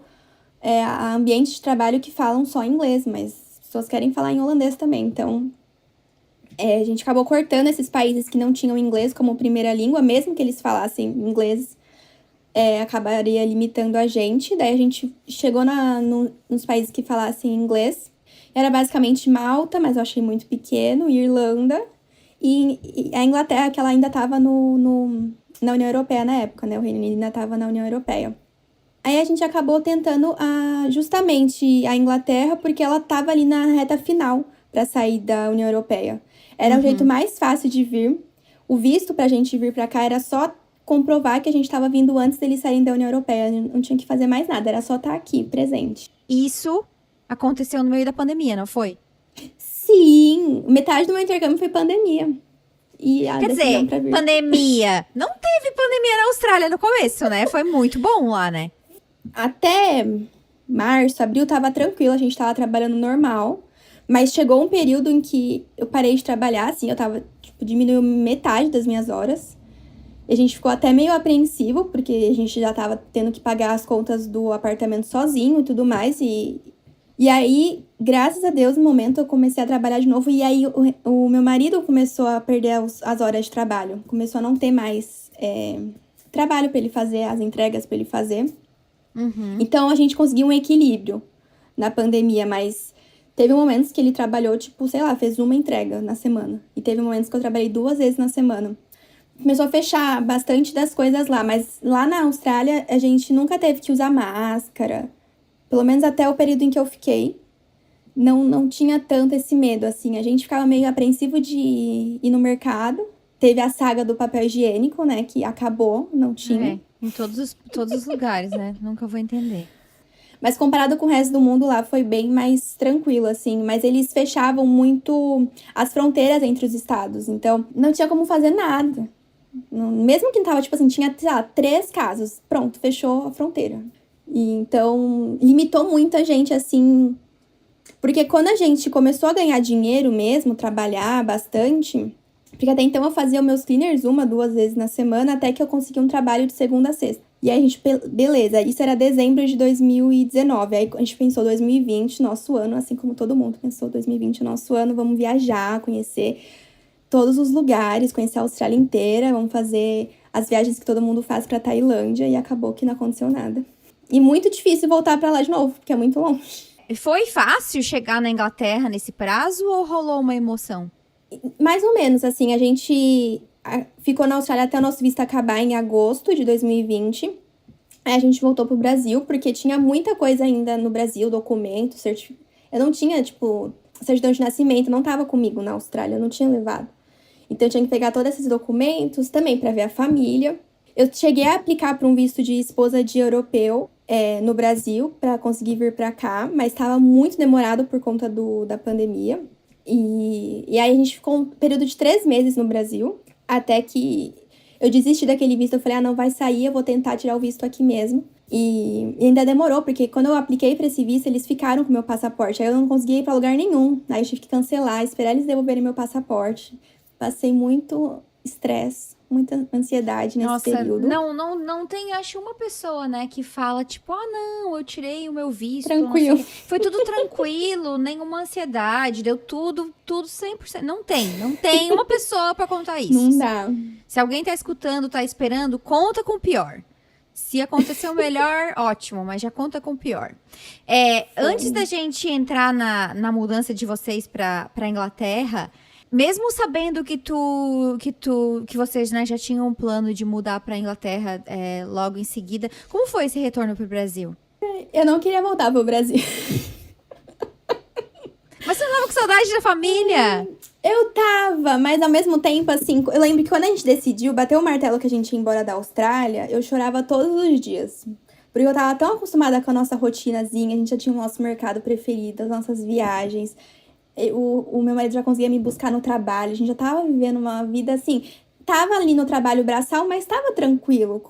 a ambientes de trabalho que falam só inglês, mas as pessoas querem falar em holandês também. Então, a gente acabou cortando esses países que não tinham inglês como primeira língua, mesmo que eles falassem inglês, acabaria limitando a gente. Daí a gente chegou nos países que falassem inglês. Era basicamente Malta, mas eu achei muito pequeno, Irlanda e a Inglaterra, que ela ainda estava na União Europeia na época, né? O Reino Unido ainda estava na União Europeia. Aí a gente acabou tentando justamente a Inglaterra, porque ela estava ali na reta final para sair da União Europeia. Era o jeito mais fácil de vir. O visto pra gente vir pra cá era só comprovar que a gente estava vindo antes deles saírem da União Europeia. Não tinha que fazer mais nada, era só estar aqui, presente. Isso aconteceu no meio da pandemia, não foi? Sim, metade do meu intercâmbio foi pandemia. E a Quer decisão dizer, pra vir. pandemia. Não teve pandemia na Austrália no começo, né? Foi muito bom lá, né? Até março, abril, tava tranquilo, a gente tava trabalhando normal. Mas chegou um período em que eu parei de trabalhar, assim, eu tava, diminuiu metade das minhas horas. E a gente ficou até meio apreensivo, porque a gente já tava tendo que pagar as contas do apartamento sozinho e tudo mais. E aí, graças a Deus, no momento eu comecei a trabalhar de novo. E aí, o meu marido começou a perder as horas de trabalho. Começou a não ter mais trabalho pra ele fazer, as entregas pra ele fazer. Então, a gente conseguiu um equilíbrio na pandemia, mas teve momentos que ele trabalhou, fez uma entrega na semana. E teve momentos que eu trabalhei 2 vezes na semana. Começou a fechar bastante das coisas lá, mas lá na Austrália a gente nunca teve que usar máscara. Pelo menos até o período em que eu fiquei. Não tinha tanto esse medo, assim. A gente ficava meio apreensivo de ir no mercado. Teve a saga do papel higiênico, né, que acabou, não tinha. Em todos os lugares, né? Nunca vou entender. Mas comparado com o resto do mundo lá, foi bem mais tranquilo, assim. Mas eles fechavam muito as fronteiras entre os estados. Então, não tinha como fazer nada. Mesmo que tava, tinha, 3 casos. Pronto, fechou a fronteira. E então, limitou muito a gente, assim. Porque quando a gente começou a ganhar dinheiro mesmo, trabalhar bastante... Porque até então eu fazia os meus cleaners 1, 2 vezes na semana, até que eu consegui um trabalho de segunda a sexta. E aí a gente, beleza, isso era dezembro de 2019. Aí a gente pensou 2020, nosso ano, assim como todo mundo pensou 2020, nosso ano, vamos viajar, conhecer todos os lugares, conhecer a Austrália inteira, vamos fazer as viagens que todo mundo faz pra Tailândia, e acabou que não aconteceu nada. E muito difícil voltar pra lá de novo, porque é muito longe. Foi fácil chegar na Inglaterra nesse prazo ou rolou uma emoção? Mais ou menos, assim, a gente ficou na Austrália até o nosso visto acabar em agosto de 2020. Aí a gente voltou pro Brasil, porque tinha muita coisa ainda no Brasil, documento, Eu não tinha, certidão de nascimento, não tava comigo na Austrália, eu não tinha levado. Então eu tinha que pegar todos esses documentos também pra ver a família. Eu cheguei a aplicar para um visto de esposa de europeu no Brasil, pra conseguir vir pra cá, mas tava muito demorado por conta da pandemia. E aí a gente ficou um período de 3 meses no Brasil, até que eu desisti daquele visto. Eu falei, não vai sair, eu vou tentar tirar o visto aqui mesmo. E ainda demorou, porque quando eu apliquei pra esse visto, eles ficaram com o meu passaporte. Aí eu não conseguia ir pra lugar nenhum. Aí eu tive que cancelar, esperar eles devolverem meu passaporte. Passei muito estresse, muita ansiedade nesse Nossa, período. não tem, acho, uma pessoa, né, que fala, tipo, não, eu tirei o meu visto. Tranquilo. Foi tudo tranquilo, nenhuma ansiedade, deu tudo 100%. Não tem uma pessoa pra contar isso. Não dá. Se alguém tá escutando, tá esperando, conta com o pior. Se aconteceu o melhor, ótimo, mas já conta com o pior. Antes da gente entrar na mudança de vocês pra Inglaterra, mesmo sabendo que vocês, né, já tinham um plano de mudar pra Inglaterra logo em seguida, como foi esse retorno pro Brasil? Eu não queria voltar pro Brasil. Mas você não tava com saudade da família? Eu tava, mas ao mesmo tempo, assim, eu lembro que quando a gente decidiu bater o martelo que a gente ia embora da Austrália, eu chorava todos os dias. Porque eu tava tão acostumada com a nossa rotinazinha, a gente já tinha o nosso mercado preferido, as nossas viagens. O meu marido já conseguia me buscar no trabalho, a gente já tava vivendo uma vida assim. Tava ali no trabalho braçal, mas tava tranquilo.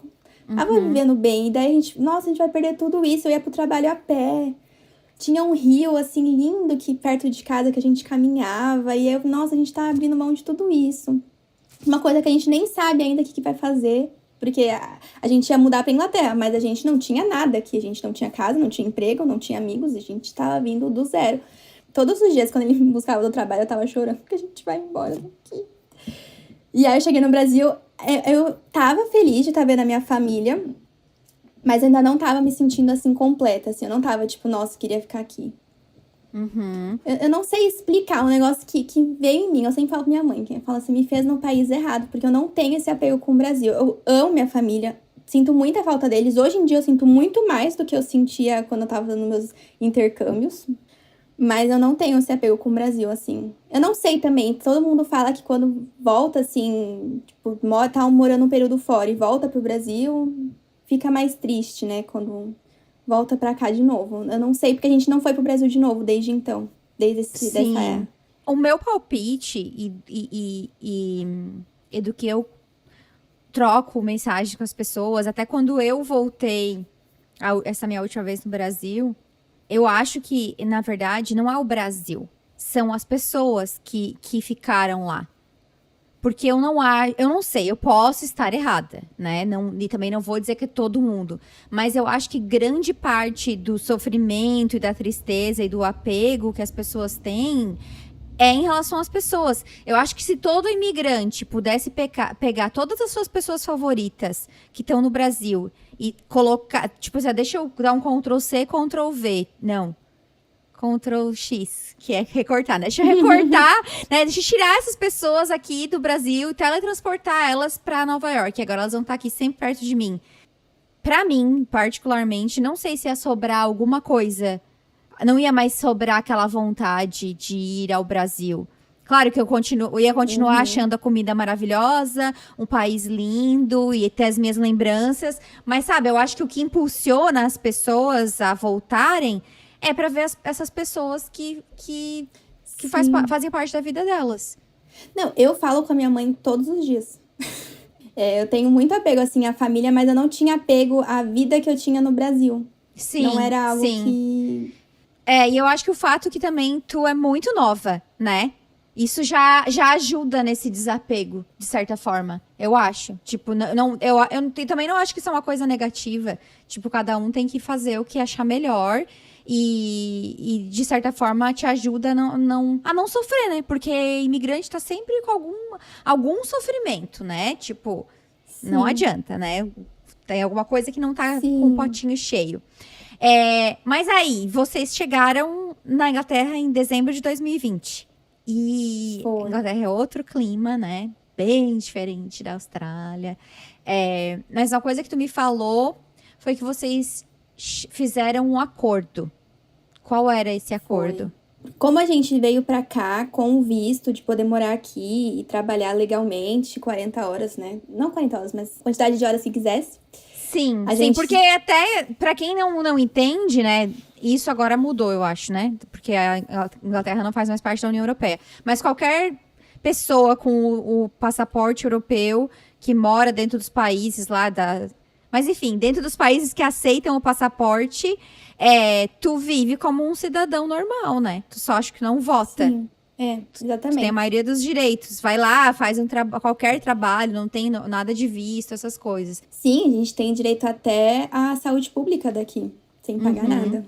Tava vivendo bem. E daí a gente vai perder tudo isso. Eu ia pro trabalho a pé. Tinha um rio, assim, lindo que perto de casa que a gente caminhava. E a gente tá abrindo mão de tudo isso. Uma coisa que a gente nem sabe ainda o que vai fazer. Porque a gente ia mudar pra Inglaterra, mas a gente não tinha nada aqui. A gente não tinha casa, não tinha emprego, não tinha amigos. A gente tava vindo do zero. Todos os dias, quando ele me buscava do trabalho, eu tava chorando. Porque a gente vai embora daqui. E aí eu cheguei no Brasil. Eu tava feliz de estar vendo a minha família. Mas ainda não tava me sentindo, assim, completa, assim. Eu não tava, tipo, nossa, queria ficar aqui. Eu não sei explicar um negócio que veio em mim. Eu sempre falo pra minha mãe, que fala assim, me fez no país errado. Porque eu não tenho esse apego com o Brasil. Eu amo minha família. Sinto muita falta deles. Hoje em dia eu sinto muito mais do que eu sentia quando eu tava dando meus intercâmbios. Mas eu não tenho esse apego com o Brasil, assim. Eu não sei também. Todo mundo fala que quando volta, assim, tipo, tá morando um período fora e volta pro Brasil, fica mais triste, né? Quando volta pra cá de novo. Eu não sei, porque a gente não foi pro Brasil de novo desde então. Desde dessa época. O meu palpite e do que eu troco mensagem com as pessoas, até quando eu voltei essa minha última vez no Brasil, eu acho que, na verdade, não é o Brasil. São as pessoas que ficaram lá. Porque eu não sei, eu posso estar errada, né? E também não vou dizer que é todo mundo. Mas eu acho que grande parte do sofrimento e da tristeza e do apego que as pessoas têm é em relação às pessoas. Eu acho que se todo imigrante pudesse pegar todas as suas pessoas favoritas que estão no Brasil e colocar, tipo assim, deixa eu dar um Ctrl+C, Ctrl+V. Não. Ctrl+X, que é recortar, né? Deixa eu recortar, né? Deixa eu tirar essas pessoas aqui do Brasil e teletransportar elas pra Nova York. Agora elas vão estar aqui sempre perto de mim. Pra mim, particularmente, não sei se ia sobrar alguma coisa. Não ia mais sobrar aquela vontade de ir ao Brasil. Claro que eu ia continuar achando a comida maravilhosa, um país lindo e ter as minhas lembranças. Mas, sabe, eu acho que o que impulsiona as pessoas a voltarem é pra ver essas pessoas que fazem parte da vida delas. Não, eu falo com a minha mãe todos os dias. Eu tenho muito apego, assim, à família, mas eu não tinha apego à vida que eu tinha no Brasil. Sim, não era algo que... E eu acho que o fato que também tu é muito nova, né? Isso já ajuda nesse desapego, de certa forma. Eu acho. Tipo, eu também não acho que isso é uma coisa negativa. Tipo, cada um tem que fazer o que achar melhor. E de certa forma, te ajuda a não sofrer, né? Porque imigrante tá sempre com algum sofrimento, né? Tipo, não adianta, né? Tem alguma coisa que não tá com o potinho cheio. Mas aí, vocês chegaram na Inglaterra em dezembro de 2020. E a Inglaterra é outro clima, né? Bem diferente da Austrália. Mas uma coisa que tu me falou foi que vocês fizeram um acordo. Qual era esse acordo? Como a gente veio pra cá com o visto de poder morar aqui e trabalhar legalmente, 40 horas, né? Não 40 horas, mas quantidade de horas que quisesse. Sim, porque até pra quem não entende, né? Isso agora mudou, eu acho, né? Porque a Inglaterra não faz mais parte da União Europeia. Mas qualquer pessoa com o passaporte europeu que mora dentro dos países lá Mas enfim, dentro dos países que aceitam o passaporte, tu vive como um cidadão normal, né? Tu só acha que não vota. Sim. É, Tu tem a exatamente. maioria dos direitos. Vai lá, faz qualquer trabalho, não tem nada de visto, essas coisas. Sim, a gente tem direito até à saúde pública daqui, sem pagar nada.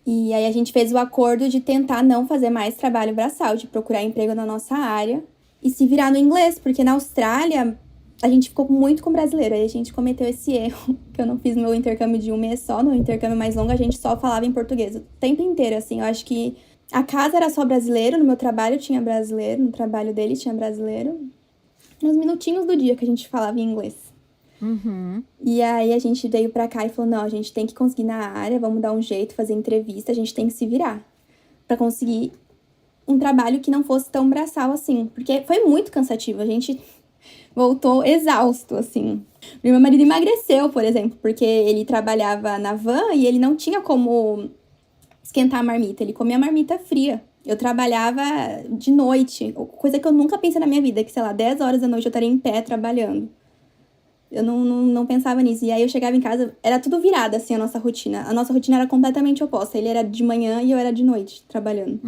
E aí a gente fez o acordo de tentar não fazer mais trabalho braçal, de procurar emprego na nossa área e se virar no inglês, porque na Austrália a gente ficou muito com brasileiro. Aí a gente cometeu esse erro, que eu não fiz meu intercâmbio de um mês só, no intercâmbio mais longo a gente só falava em português o tempo inteiro, assim. Eu acho que a casa era só brasileiro, no meu trabalho tinha brasileiro, no trabalho dele tinha brasileiro. Nos minutinhos do dia que a gente falava em inglês. E aí a gente veio pra cá e falou, não, a gente tem que conseguir na área, vamos dar um jeito, fazer entrevista, a gente tem que se virar pra conseguir um trabalho que não fosse tão braçal assim, porque foi muito cansativo, a gente voltou exausto, assim. Meu marido emagreceu, por exemplo, porque ele trabalhava na van e ele não tinha como esquentar a marmita, ele comia a marmita fria. Eu trabalhava de noite, coisa que eu nunca pensei na minha vida, que, sei lá, 10 horas da noite eu estaria em pé trabalhando. Eu não pensava nisso. E aí eu chegava em casa, era tudo virado, assim, a nossa rotina. A nossa rotina era completamente oposta. Ele era de manhã e eu era de noite, trabalhando.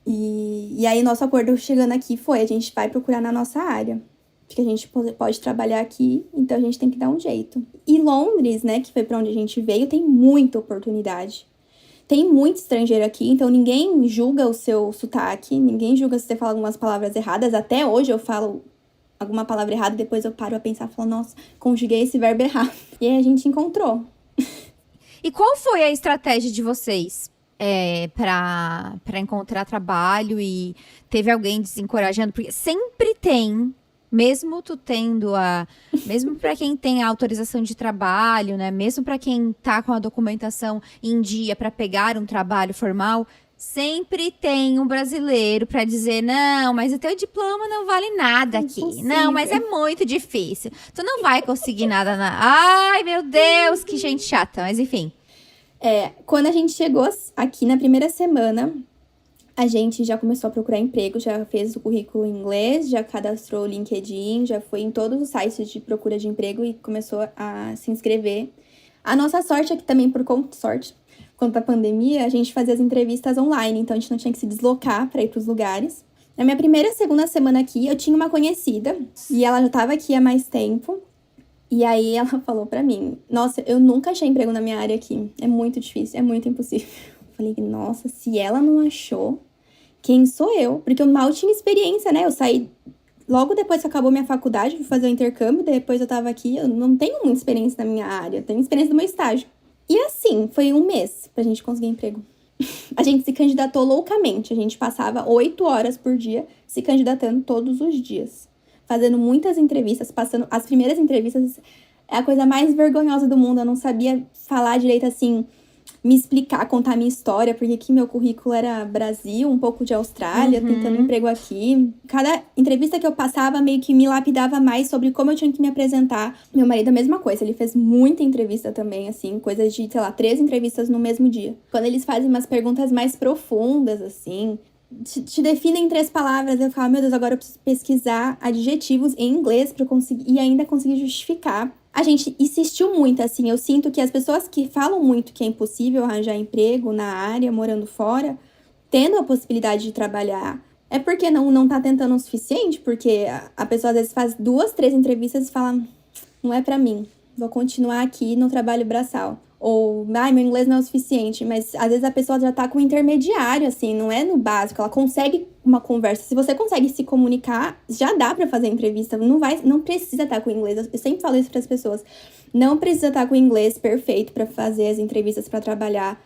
E aí nosso acordo chegando aqui foi, a gente vai procurar na nossa área. Porque a gente pode trabalhar aqui, então a gente tem que dar um jeito. E Londres, né, que foi pra onde a gente veio, tem muita oportunidade. Tem muito estrangeiro aqui, então ninguém julga o seu sotaque, ninguém julga se você fala algumas palavras erradas. Até hoje eu falo alguma palavra errada, depois eu paro a pensar e falo, nossa, conjuguei esse verbo errado. E aí a gente encontrou. E qual foi a estratégia de vocês para encontrar trabalho? E teve alguém desencorajando? Porque sempre tem, mesmo tu tendo mesmo para quem tem a autorização de trabalho, né? Mesmo para quem tá com a documentação em dia para pegar um trabalho formal, sempre tem um brasileiro para dizer, não, mas o teu diploma não vale nada aqui. Impossível. Não, mas é muito difícil. Tu não vai conseguir nada Ai, meu Deus, que gente chata. Mas enfim. Quando a gente chegou aqui na primeira semana, a gente já começou a procurar emprego, já fez o currículo em inglês, já cadastrou o LinkedIn, já foi em todos os sites de procura de emprego e começou a se inscrever. A nossa sorte é que também, por conta da pandemia, a gente fazia as entrevistas online, então a gente não tinha que se deslocar para ir para os lugares. Na minha primeira e segunda semana aqui, eu tinha uma conhecida e ela já estava aqui há mais tempo. E aí ela falou pra mim, nossa, eu nunca achei emprego na minha área aqui. É muito difícil, é muito impossível. Eu falei, nossa, se ela não achou, quem sou eu? Porque eu mal tinha experiência, né? Eu saí logo depois que acabou minha faculdade, fui fazer o intercâmbio, depois eu tava aqui, eu não tenho muita experiência na minha área, eu tenho experiência do meu estágio. E assim, foi um mês pra gente conseguir emprego. A gente se candidatou loucamente, a gente passava 8 horas por dia se candidatando todos os dias. Fazendo muitas entrevistas, passando... As primeiras entrevistas é a coisa mais vergonhosa do mundo. Eu não sabia falar direito, assim, me explicar, contar a minha história, porque aqui meu currículo era Brasil, um pouco de Austrália, tentando emprego aqui. Cada entrevista que eu passava meio que me lapidava mais sobre como eu tinha que me apresentar. Meu marido, a mesma coisa, ele fez muita entrevista também, assim, coisa de, sei lá, 3 entrevistas no mesmo dia. Quando eles fazem umas perguntas mais profundas, assim... Te definem em 3 palavras, eu falo, meu Deus, agora eu preciso pesquisar adjetivos em inglês pra eu conseguir, e ainda conseguir justificar. A gente insistiu muito, assim, eu sinto que as pessoas que falam muito que é impossível arranjar emprego na área, morando fora, tendo a possibilidade de trabalhar, é porque não tá tentando o suficiente, porque a pessoa às vezes faz 2, 3 entrevistas e fala, não é pra mim, vou continuar aqui no trabalho braçal. Ou, meu inglês não é o suficiente, mas às vezes a pessoa já tá com um intermediário, assim, não é no básico, ela consegue uma conversa. Se você consegue se comunicar, já dá pra fazer entrevista, não precisa estar com o inglês. Eu sempre falo isso pras pessoas, não precisa estar com o inglês perfeito pra fazer as entrevistas, pra trabalhar.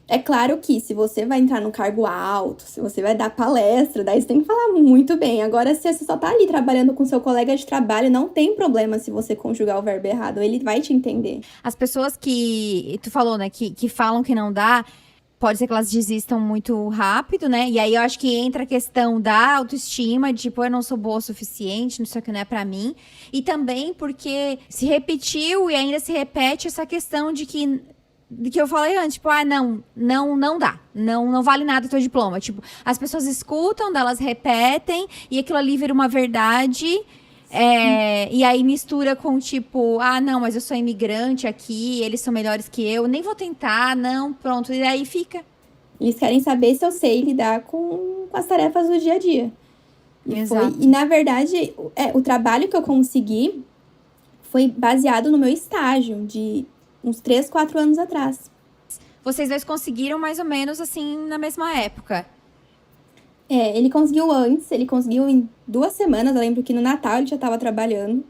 É claro que se você vai entrar no cargo alto, se você vai dar palestra, daí você tem que falar muito bem. Agora, se você só tá ali trabalhando com seu colega de trabalho, não tem problema se você conjugar o verbo errado, ele vai te entender. As pessoas que tu falou, né, que falam que não dá, pode ser que elas desistam muito rápido, né? E aí eu acho que entra a questão da autoestima, de, tipo, eu não sou boa o suficiente, isso aqui não é pra mim. E também porque se repetiu e ainda se repete essa questão de que eu falei antes, tipo, não dá, não vale nada o teu diploma. Tipo, as pessoas escutam, elas repetem, e aquilo ali vira uma verdade, e aí mistura com, tipo, não, mas eu sou imigrante aqui, eles são melhores que eu, nem vou tentar, não, pronto, e aí fica. Eles querem saber se eu sei lidar com as tarefas do dia a dia. Exato. E na verdade, o trabalho que eu consegui foi baseado no meu estágio de uns 3, 4 anos atrás. Vocês dois conseguiram mais ou menos assim na mesma época. Ele conseguiu antes, ele conseguiu em 2 semanas. Eu lembro que no Natal ele já estava trabalhando.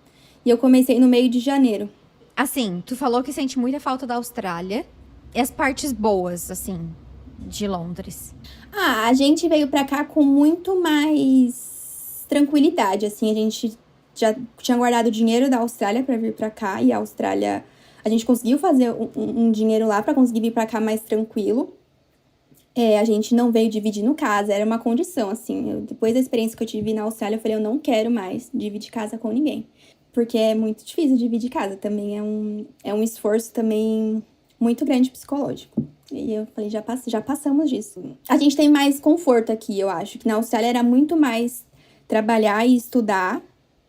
E eu comecei no meio de janeiro. Assim, tu falou que sente muita falta da Austrália. E as partes boas, assim, de Londres? A gente veio pra cá com muito mais tranquilidade, assim. A gente já tinha guardado dinheiro da Austrália pra vir pra cá. E a Austrália, a gente conseguiu fazer um dinheiro lá pra conseguir vir pra cá mais tranquilo. A gente não veio dividindo casa, era uma condição, assim. Depois da experiência que eu tive na Austrália, eu falei, eu não quero mais dividir casa com ninguém. Porque é muito difícil dividir casa, também é um esforço também muito grande psicológico. E eu falei, já passamos disso. A gente tem mais conforto aqui, eu acho. Que na Austrália era muito mais trabalhar e estudar.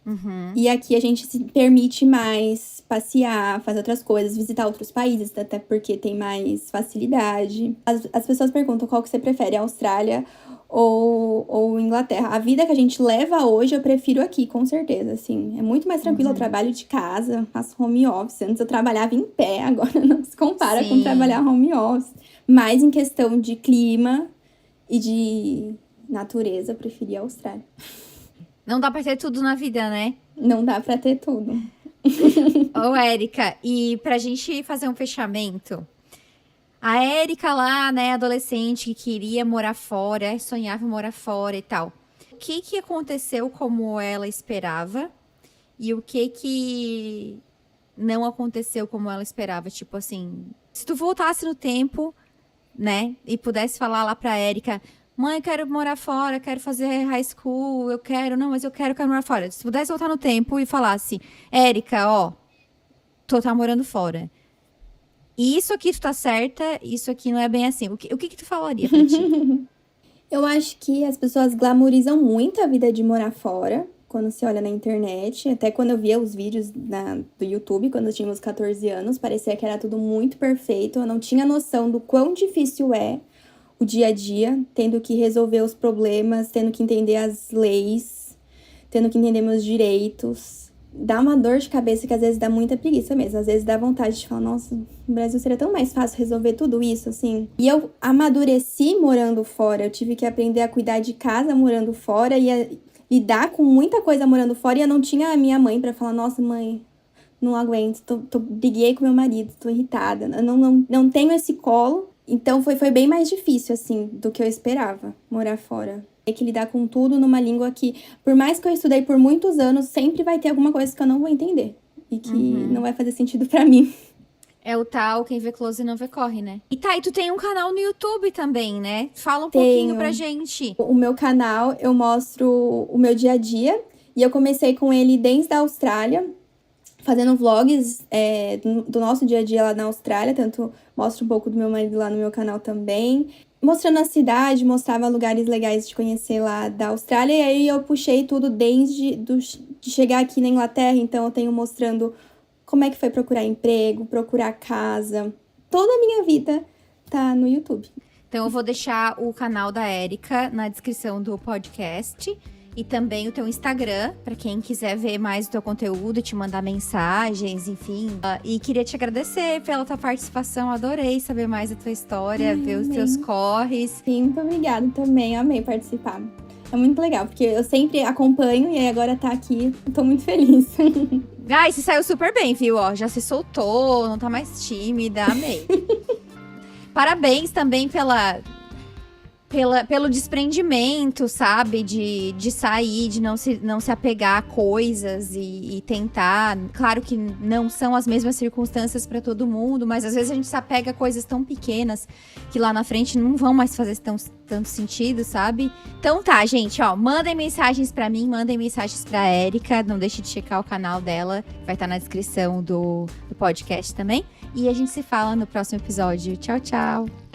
Uhum. E aqui a gente se permite mais passear, fazer outras coisas, visitar outros países, até porque tem mais facilidade. As pessoas perguntam qual que você prefere, a Austrália ou Inglaterra. A vida que a gente leva hoje, eu prefiro aqui, com certeza, assim. É muito mais tranquilo, eu trabalho de casa, faço home office. Antes eu trabalhava em pé, agora não se compara com trabalhar home office. Mas em questão de clima e de natureza, eu preferi a Austrália. Não dá pra ter tudo na vida, né? Não dá pra ter tudo. Ô, Érica, e pra gente fazer um fechamento, a Érica lá, né, adolescente que queria morar fora, sonhava em morar fora e tal. O que aconteceu como ela esperava e o que não aconteceu como ela esperava? Tipo assim, se tu voltasse no tempo, né, e pudesse falar lá pra Érica, mãe, eu quero morar fora, quero fazer high school, mas eu quero morar fora. Se pudesse voltar no tempo e falasse, Érica, ó, tá morando fora. E isso aqui tu tá certa, isso aqui não é bem assim. O que tu falaria pra ti? Eu acho que as pessoas glamorizam muito a vida de morar fora, quando você olha na internet. Até quando eu via os vídeos do YouTube, quando eu tinha uns 14 anos, parecia que era tudo muito perfeito. Eu não tinha noção do quão difícil é o dia a dia, tendo que resolver os problemas, tendo que entender as leis, tendo que entender meus direitos. Dá uma dor de cabeça que às vezes dá muita preguiça mesmo. Às vezes dá vontade de falar, nossa, no Brasil seria tão mais fácil resolver tudo isso, assim. E eu amadureci morando fora. Eu tive que aprender a cuidar de casa morando fora e a lidar com muita coisa morando fora. E eu não tinha a minha mãe pra falar, nossa, mãe, não aguento, briguei com meu marido, tô irritada. Eu não tenho esse colo. Então, foi bem mais difícil, assim, do que eu esperava, morar fora. Ter que lidar com tudo numa língua que, por mais que eu estudei por muitos anos, sempre vai ter alguma coisa que eu não vou entender. E que não vai fazer sentido pra mim. É o tal, quem vê close não vê corre, né? E tá, e tu tem um canal no YouTube também, né? Fala um pouquinho pra gente. O meu canal, eu mostro o meu dia a dia. E eu comecei com ele desde a Austrália, fazendo vlogs do nosso dia a dia lá na Austrália. Tanto mostro um pouco do meu marido lá no meu canal também. Mostrando a cidade, mostrava lugares legais de conhecer lá da Austrália. E aí eu puxei tudo desde de chegar aqui na Inglaterra. Então eu tenho mostrando como é que foi procurar emprego, procurar casa. Toda a minha vida tá no YouTube. Então eu vou deixar o canal da Érica na descrição do podcast. E também o teu Instagram, pra quem quiser ver mais do teu conteúdo, te mandar mensagens, enfim. E queria te agradecer pela tua participação, adorei saber mais da tua história, ver os teus corres. Sim, muito obrigada também, amei participar. É muito legal, porque eu sempre acompanho e aí agora tá aqui, eu tô muito feliz. Ai, você saiu super bem, viu? Ó, já se soltou, não tá mais tímida, amei. Parabéns também pelo desprendimento, sabe? De sair, de não se apegar a coisas e tentar. Claro que não são as mesmas circunstâncias para todo mundo, mas às vezes a gente se apega a coisas tão pequenas que lá na frente não vão mais fazer tanto sentido, sabe? Então tá, gente, ó, mandem mensagens para mim, mandem mensagens pra Érica, não deixe de checar o canal dela, vai estar na descrição do podcast também. E a gente se fala no próximo episódio. Tchau, tchau!